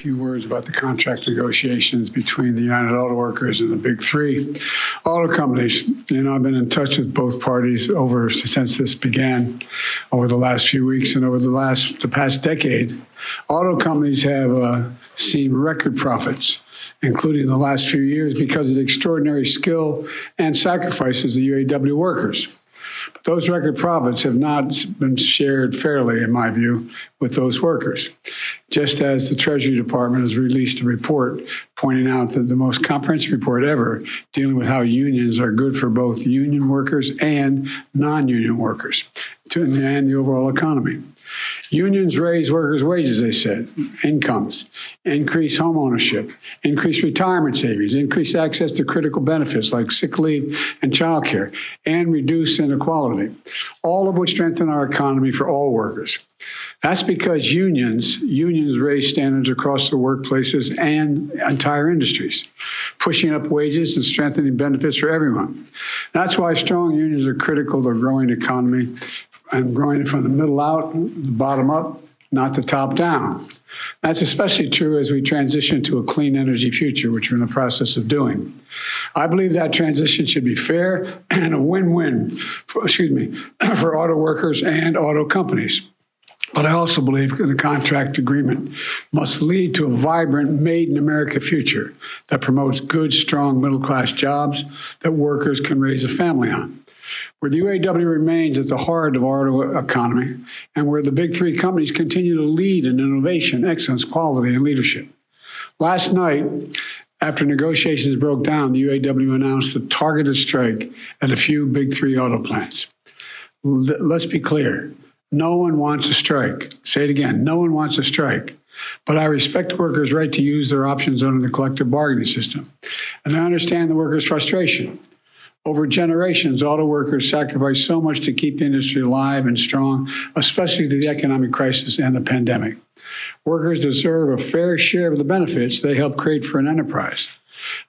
few words about the contract negotiations between the United Auto Workers and the big three auto companies. I've been in touch with both parties since this began over the last few weeks and over the past decade. Auto companies have seen record profits, including the last few years, because of the extraordinary skill and sacrifices of the UAW workers. But those record profits have not been shared fairly, in my view, with those workers. Just as the Treasury Department has released a report pointing out that the most comprehensive report ever dealing with how unions are good for both union workers and non-union workers and the overall economy. Unions raise workers' wages, they said, incomes, increase home ownership, increase retirement savings, increase access to critical benefits like sick leave and child care, and reduce inequality, all of which strengthen our economy for all workers. That's because unions raise standards across the workplaces and entire industries, pushing up wages and strengthening benefits for everyone. That's why strong unions are critical to a growing economy and growing it from the middle out, the bottom up, not the top down. That's especially true as we transition to a clean energy future, which we're in the process of doing. I believe that transition should be fair and a win-win for auto workers and auto companies. But I also believe the contract agreement must lead to a vibrant, made-in-America future that promotes good, strong, middle-class jobs that workers can raise a family on. Where the UAW remains at the heart of our auto economy, and where the big three companies continue to lead in innovation, excellence, quality, and leadership. Last night, after negotiations broke down, the UAW announced a targeted strike at a few big three auto plants. Let's be clear. No one wants a strike. Say it again. No one wants a strike. But I respect workers' right to use their options under the collective bargaining system. And I understand the workers' frustration. Over generations, auto workers sacrificed so much to keep the industry alive and strong, especially through the economic crisis and the pandemic. Workers deserve a fair share of the benefits they helped create for an enterprise.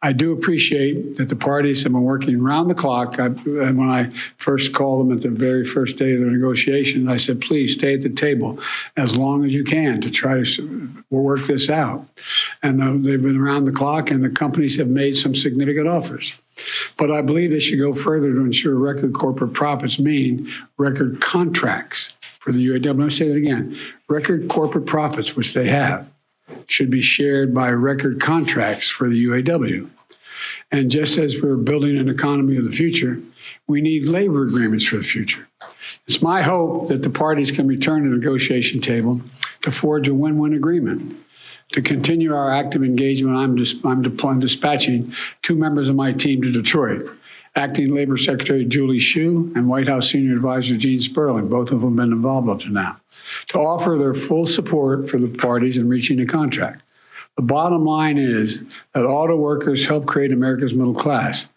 I do appreciate that the parties have been working around the clock. And when I first called them at the very first day of the negotiations, I said, please stay at the table as long as you can to try to work this out. And they've been around the clock, and the companies have made some significant offers. But I believe they should go further to ensure record corporate profits mean record contracts for the UAW. Let me say that again. Record corporate profits, which they have, should be shared by record contracts for the UAW. And just as we're building an economy of the future, we need labor agreements for the future. It's my hope that the parties can return to the negotiation table to forge a win-win agreement. To continue our active engagement, I'm dispatching two members of my team to Detroit, Acting Labor Secretary Julie Hsu and White House Senior Advisor Gene Sperling, both of them have been involved up to now, to offer their full support for the parties in reaching a contract. The bottom line is that auto workers help create America's middle class.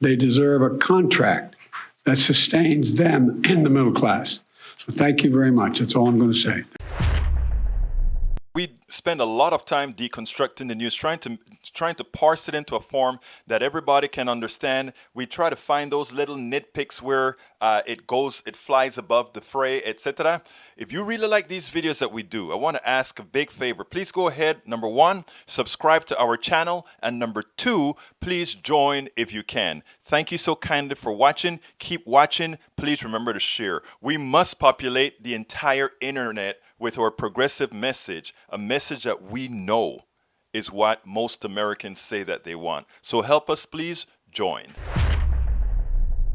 They deserve a contract that sustains them in the middle class. So thank you very much. That's all I'm going to say. We spend a lot of time deconstructing the news, trying to parse it into a form that everybody can understand. We try to find those little nitpicks where it flies above the fray, etc. If you really like these videos that we do, I want to ask a big favor. Please go ahead. Number one, subscribe to our channel. And number two, please join if you can. Thank you so kindly for watching. Keep watching. Please remember to share. We must populate the entire internet with our progressive message, a message that we know is what most Americans say that they want. So help us, please join.